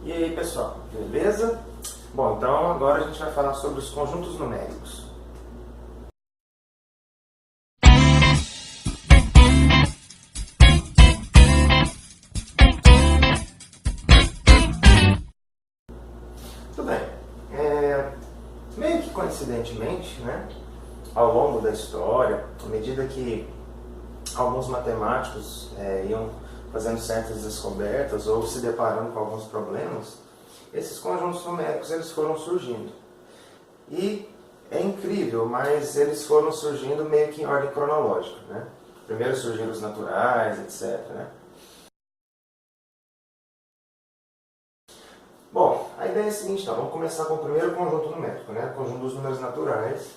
E aí pessoal, beleza? Bom, então agora a gente vai falar sobre os conjuntos numéricos. Tudo bem, meio que coincidentemente, né, ao longo da história, à medida que alguns matemáticos iam fazendo certas descobertas ou se deparando com alguns problemas, esses conjuntos numéricos eles foram surgindo. E é incrível, mas eles foram surgindo meio que em ordem cronológica, né? Primeiro surgiram os naturais, etc, né? Bom, a ideia é a seguinte, então, vamos começar com o primeiro conjunto numérico, né? O conjunto dos números naturais,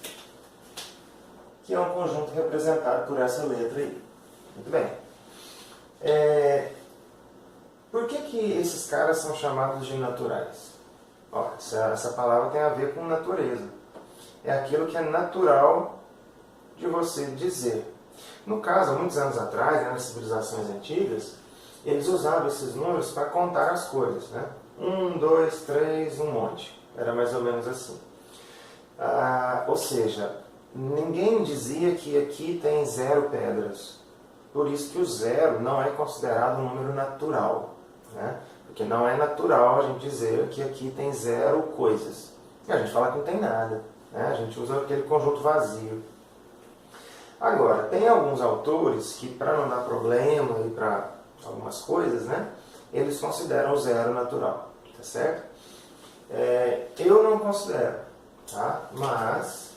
que é um conjunto representado por essa letra aí. Muito bem. Por que esses caras são chamados de naturais? Ó, essa palavra tem a ver com natureza. É aquilo que é natural de você dizer. No caso, há muitos anos atrás, né, nas civilizações antigas, eles usavam esses números para contar as coisas, né? 1, 2, 3, um monte. Era mais ou menos assim. Ou seja, ninguém dizia que aqui tem 0 pedras. Por isso que o 0 não é considerado um número natural, né? Porque não é natural a gente dizer que aqui tem 0 coisas. E a gente fala que não tem nada, né? A gente usa aquele conjunto vazio. Agora, tem alguns autores que, para não dar problema e para algumas coisas, né, eles consideram o 0 natural, tá certo? Eu não considero, tá? Mas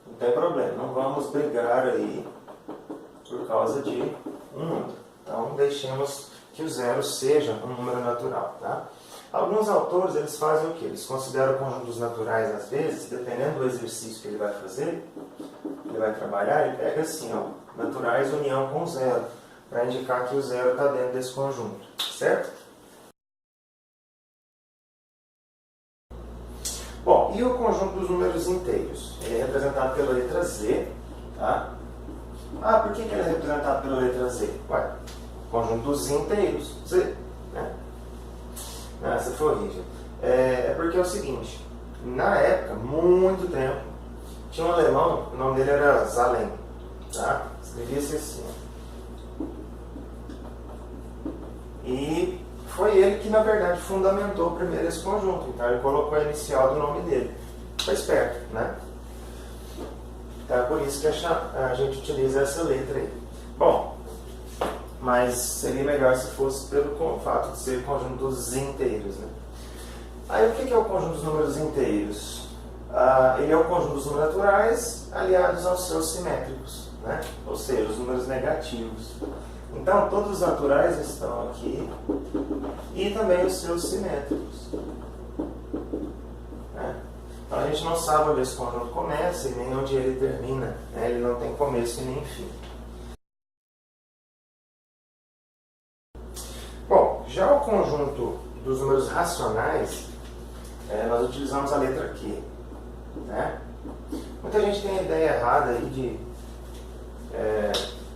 não tem problema, não vamos brigar aí por causa de um número. Então, deixemos que o 0 seja um número natural, tá? Alguns autores, eles fazem o quê? Eles consideram conjuntos naturais, às vezes, dependendo do exercício que ele vai fazer, ele vai trabalhar, ele pega assim, ó, naturais união com 0, para indicar que o 0 está dentro desse conjunto, certo? Bom, e o conjunto dos números inteiros? Ele é representado pela letra Z, tá? Por que ele é representado pela letra Z? Ué, conjunto dos inteiros, Z, né? Essa foi horrível. Porque é o seguinte, na época, muito tempo, tinha um alemão, o nome dele era Zalem, tá? Escrevia-se assim. E foi ele que, na verdade, fundamentou primeiro esse conjunto. Então, ele colocou a inicial do nome dele. Foi esperto, né? Então, é por isso que a gente utiliza essa letra aí. Bom, mas seria melhor se fosse pelo fato de ser conjunto dos inteiros, né? Aí, o que é o conjunto dos números inteiros? Ele é o conjunto dos números naturais aliados aos seus simétricos, né? Ou seja, os números negativos. Então, todos os naturais estão aqui e também os seus simétricos, né? Então, a gente não sabe onde esse conjunto começa e nem onde ele termina, né? Ele não tem começo e nem fim. Bom, já o conjunto dos números racionais, nós utilizamos a letra Q, né? Muita gente tem a ideia errada aí de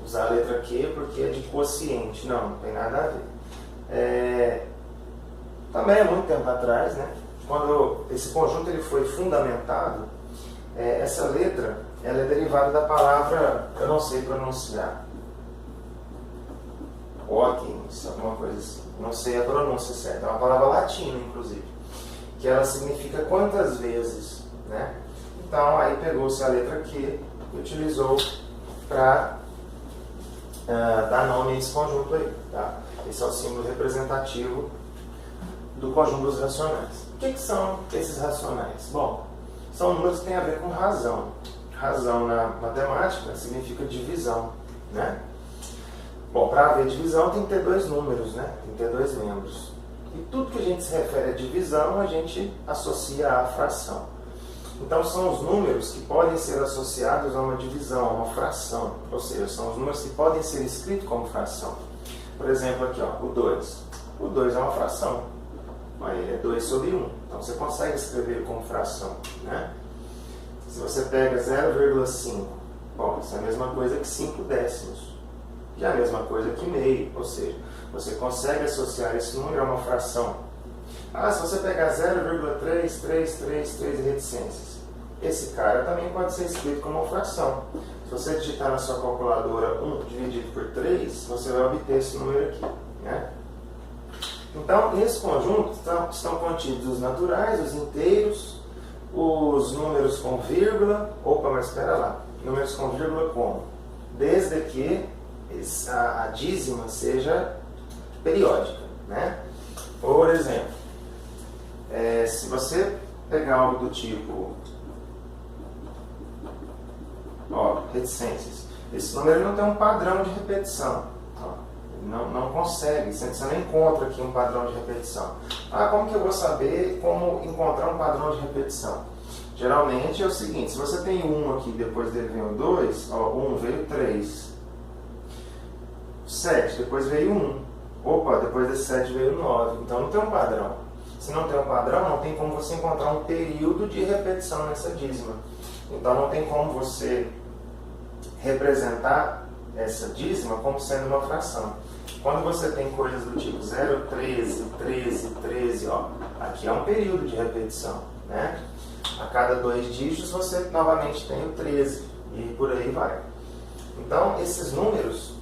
usar a letra Q porque é de quociente. Não tem nada a ver. Também há muito tempo atrás, né, quando esse conjunto ele foi fundamentado, essa letra ela é derivada da palavra, eu não sei pronunciar, Hawkins, alguma coisa assim, não sei a pronúncia certa, é uma palavra latina, inclusive, que ela significa quantas vezes, né? Então, aí pegou-se a letra Q e utilizou para dar nome a esse conjunto aí, tá? Esse é o símbolo representativo do conjunto dos racionais. O que são esses racionais? Bom, são números que têm a ver com razão. Razão na matemática significa divisão, né? Bom, para haver divisão tem que ter 2 números, né? Tem que ter 2 membros. E tudo que a gente se refere a divisão, a gente associa à fração. Então, são os números que podem ser associados a uma divisão, a uma fração. Ou seja, são os números que podem ser escritos como fração. Por exemplo, aqui, ó, o 2. O 2 é uma fração. Ele é 2 sobre 1. Então, você consegue escrever como fração, né? Se você pega 0,5, bom, isso é a mesma coisa que 5 décimos. E a mesma coisa que meio. Ou seja, você consegue associar esse número a uma fração. Ah, se você pegar 0,3333 e reticências, esse cara também pode ser escrito como uma fração. Se você digitar na sua calculadora 1 dividido por 3, você vai obter esse número aqui, né? Então, nesse conjunto estão contidos os naturais, os inteiros, os números com vírgula. Opa, mas espera lá. Números com vírgula como? Desde que a dízima seja periódica, né? Por exemplo, se você pegar algo do tipo, reticências, esse número não tem um padrão de repetição. Não consegue, você não encontra aqui um padrão de repetição. Como que eu vou saber como encontrar um padrão de repetição? Geralmente é o seguinte, se você tem 1 aqui, depois dele vem o 2, 1 veio 3. 7, depois veio 1. Opa, depois desse 7 veio 9. Então não tem um padrão. Se não tem um padrão, não tem como você encontrar um período de repetição nessa dízima. Então não tem como você representar essa dízima como sendo uma fração. Quando você tem coisas do tipo 0, 13, 13, 13, aqui é um período de repetição, né? A cada 2 dígitos você novamente tem o 13 e por aí vai. Então esses números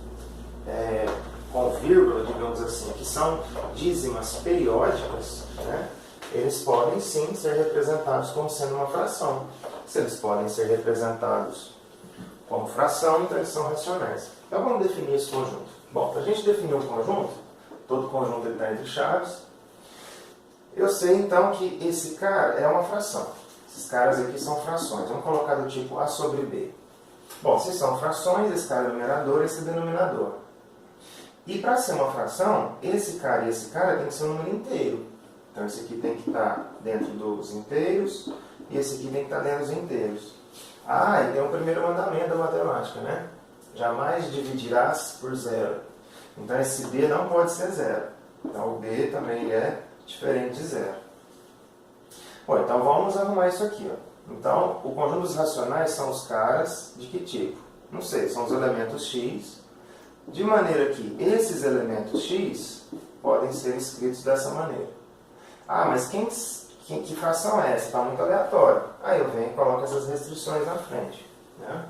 com vírgula, digamos assim, que são dízimas periódicas, né? Eles podem sim ser representados como sendo uma fração. Se eles podem ser representados como fração, então eles são racionais. Então vamos definir esse conjunto. Bom, para a gente definir um conjunto, todo conjunto está entre chaves, eu sei então que esse cara é uma fração. Esses caras aqui são frações. Vamos colocar do tipo A sobre B. Bom, se são frações, esse cara é numerador, esse é denominador. E para ser uma fração, esse cara e esse cara tem que ser um número inteiro. Então esse aqui tem que estar dentro dos inteiros e esse aqui tem que estar dentro dos inteiros. E tem o primeiro mandamento da matemática, né? Jamais dividirás por zero. Então esse B não pode ser zero. Então o B também é diferente de zero. Bom, então vamos arrumar isso aqui. Então o conjunto dos racionais são os caras de que tipo? Não sei, são os elementos x. De maneira que esses elementos x podem ser escritos dessa maneira. Mas que fração é essa? Está muito aleatório. Aí eu venho e coloco essas restrições na frente, né?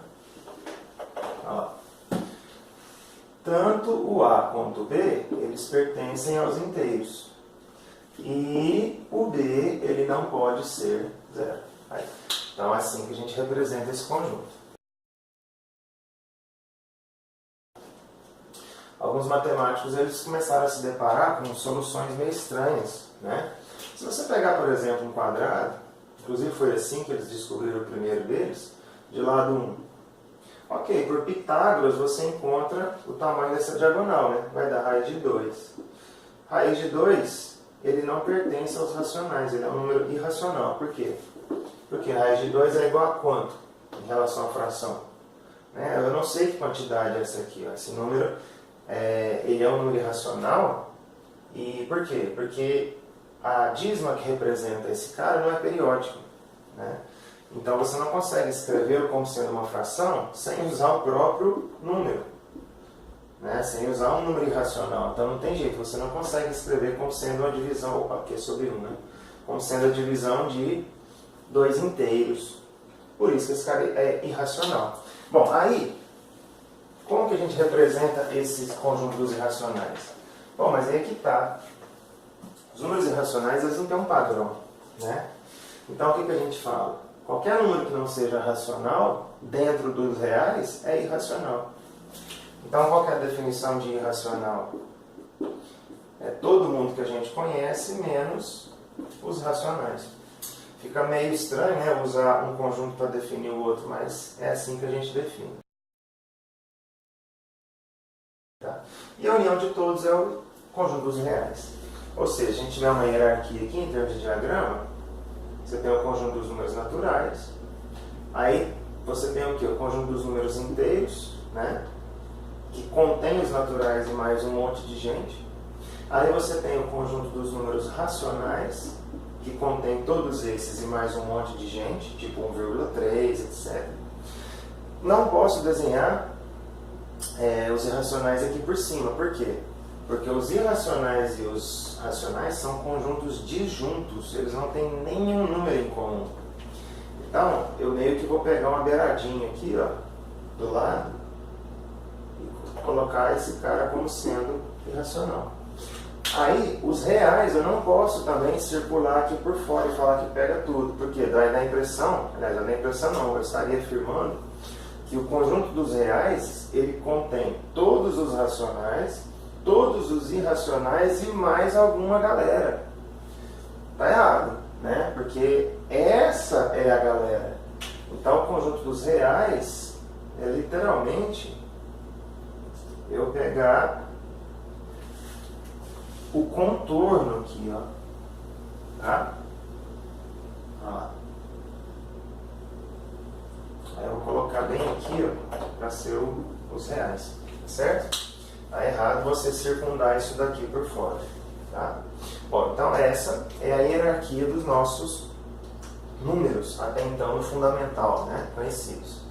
Tanto o A quanto o B, eles pertencem aos inteiros. E o B, ele não pode ser zero. Então é assim que a gente representa esse conjunto. Alguns matemáticos eles começaram a se deparar com soluções meio estranhas, né? Se você pegar, por exemplo, um quadrado, inclusive foi assim que eles descobriram o primeiro deles, de lado 1. Ok, por Pitágoras você encontra o tamanho dessa diagonal, né? Vai dar raiz de 2. Raiz de 2, ele não pertence aos racionais, ele é um número irracional. Por quê? Porque raiz de 2 é igual a quanto em relação à fração? Eu não sei que quantidade é essa aqui. Esse número ele é um número irracional. E por quê? Porque a dízima que representa esse cara não é periódica, né? Então você não consegue escrevê-lo como sendo uma fração sem usar o próprio número, né? Sem usar um número irracional. Então não tem jeito, você não consegue escrever como sendo uma divisão, aqui é sobre 1, né? Como sendo a divisão de 2 inteiros. Por isso que esse cara é irracional. Bom, aí, como que a gente representa esses conjuntos irracionais? Bom, mas aí é que está. Os números irracionais, eles não têm um padrão, né? Então, o que a gente fala? Qualquer número que não seja racional, dentro dos reais, é irracional. Então, qual que é a definição de irracional? É todo mundo que a gente conhece, menos os racionais. Fica meio estranho, né, usar um conjunto para definir o outro, mas é assim que a gente define. Tá? E a união de todos é o conjunto dos reais. Ou seja, a gente tiver uma hierarquia aqui em termos de diagrama, você tem o conjunto dos números naturais, aí você tem o quê? O conjunto dos números inteiros, né? Que contém os naturais e mais um monte de gente. Aí você tem o conjunto dos números racionais, que contém todos esses e mais um monte de gente, tipo 1,3, etc. Não posso desenhar os irracionais aqui por cima, por quê? Porque os irracionais e os racionais são conjuntos disjuntos, eles não têm nenhum número em comum. Então, eu meio que vou pegar uma beiradinha aqui, ó, do lado, e colocar esse cara como sendo irracional. Aí, os reais eu não posso também circular aqui por fora e falar que pega tudo, porque dá a impressão, aliás, não é impressão não, eu estaria afirmando que o conjunto dos reais, ele contém todos os racionais, todos os irracionais e mais alguma galera. Tá errado, né? Porque essa é a galera. Então, o conjunto dos reais é literalmente eu pegar o contorno aqui, ó, tá? Olha lá. Aí eu vou colocar bem aqui, ó, para ser os reais, tá certo? Tá errado você circundar isso daqui por fora, tá? Bom, então essa é a hierarquia dos nossos números, até então no fundamental, né? Conhecidos.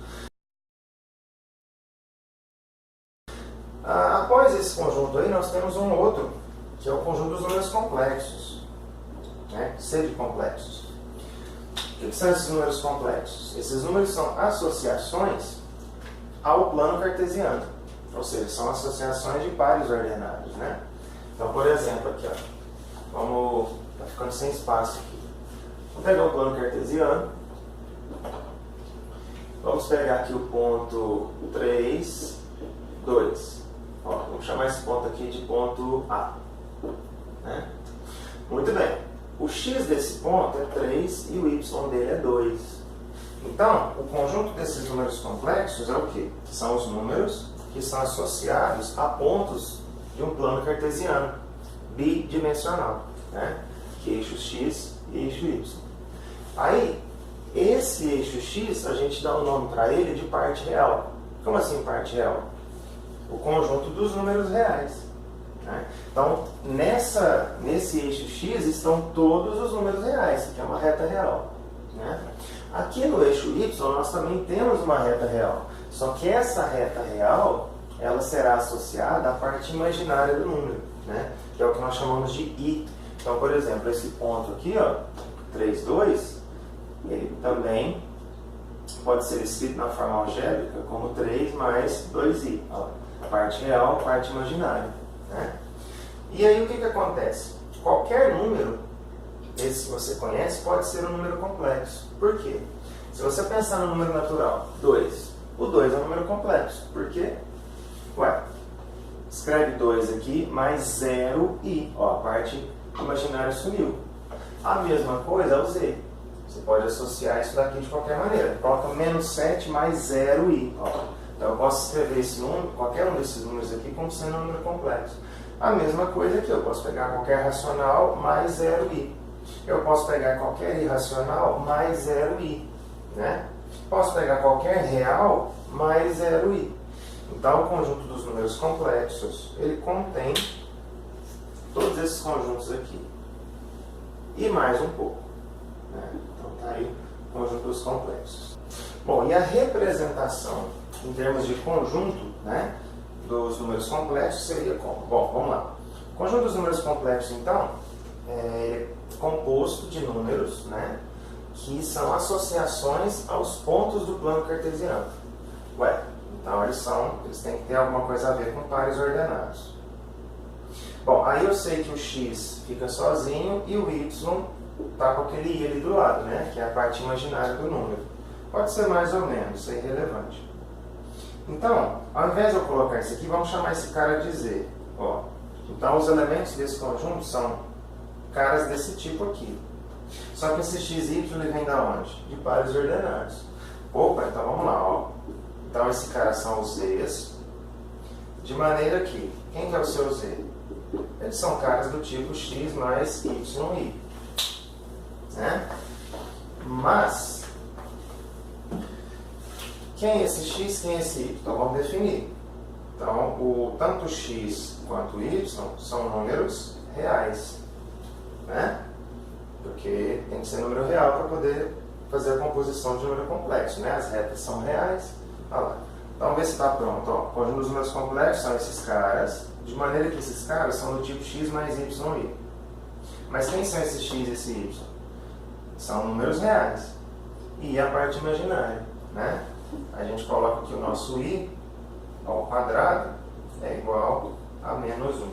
Após esse conjunto aí, nós temos um outro, que é o conjunto dos números complexos, né? Semicomplexos. O que são esses números complexos? Esses números são associações ao plano cartesiano, ou seja, são associações de pares ordenados, né? Então, por exemplo, aqui, ó, vamos, tá ficando sem espaço aqui. Vamos pegar o plano cartesiano, vamos pegar aqui o ponto 3, 2. Ó, vamos chamar esse ponto aqui de ponto A, né? Muito bem. O x desse ponto é 3 e o y dele é 2. Então, o conjunto desses números complexos é o quê? São os números que são associados a pontos de um plano cartesiano bidimensional, né? Que é eixo x e eixo y. Aí, esse eixo x, a gente dá o nome para ele de parte real. Como assim parte real? O conjunto dos números reais, né? Então, nesse eixo x estão todos os números reais, que é uma reta real, né? Aqui no eixo y nós também temos uma reta real, só que essa reta real ela será associada à parte imaginária do número, né? Que é o que nós chamamos de i. Então, por exemplo, esse ponto aqui, ó, 3, 2, ele também pode ser escrito na forma algébrica como 3 mais 2i. Ó, parte real, parte imaginária, né? E aí o que acontece? Qualquer número, esse que você conhece, pode ser um número complexo. Por quê? Se você pensar no número natural, 2, o 2 é um número complexo. Por quê? Ué, escreve 2 aqui, mais 0i. Ó, a parte imaginária sumiu. A mesma coisa é o z. Você pode associar isso daqui de qualquer maneira. Coloca menos 7 mais 0i. Ó. Então eu posso escrever esse número, qualquer um desses números aqui como sendo um número complexo. A mesma coisa aqui, eu posso pegar qualquer racional mais 0i. Eu posso pegar qualquer irracional mais 0i, né? Posso pegar qualquer real mais 0i. Então o conjunto dos números complexos, ele contém todos esses conjuntos aqui. E mais um pouco, né? Então tá aí o conjunto dos complexos. Bom, e a representação em termos de conjunto, né, dos números complexos seria como? Bom, vamos lá. O conjunto dos números complexos, então, é composto de números, né, que são associações aos pontos do plano cartesiano. Ué, então eles têm que ter alguma coisa a ver com pares ordenados. Bom, aí eu sei que o x fica sozinho e o y está com aquele i ali do lado, né, que é a parte imaginária do número. Pode ser mais ou menos, isso é irrelevante. Então, ao invés de eu colocar isso aqui, vamos chamar esse cara de z. Ó, então, os elementos desse conjunto são caras desse tipo aqui. Só que esse x e y ele vem da onde? De pares ordenados. Opa, então vamos lá. Ó. Então, esse cara são os z's. De maneira que, quem que é o seu z? Eles são caras do tipo x mais y, né? Mas quem é esse x, quem é esse y? Então vamos definir. Então, tanto x quanto y são números reais, né? Porque tem que ser número real para poder fazer a composição de número complexo, né? As retas são reais. Olha lá. Então, vamos ver se está pronto. Ó, o conjunto dos números complexos são esses caras. De maneira que esses caras são do tipo x mais y. Mas quem são esses x e esse y? São números reais. E a parte imaginária, né? A gente coloca que o nosso i ao quadrado é igual a menos 1.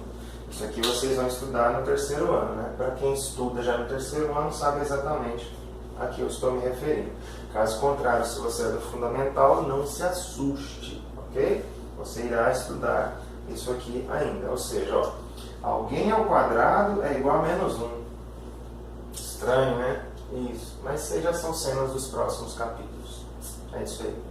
Isso aqui vocês vão estudar no terceiro ano, né? Para quem estuda já no terceiro ano sabe exatamente a que eu estou me referindo. Caso contrário, se você é do fundamental, não se assuste, ok? Você irá estudar isso aqui ainda. Ou seja, ó, alguém ao quadrado é igual a menos 1. Estranho, né? Isso. Mas isso aí já são cenas dos próximos capítulos. É isso aí.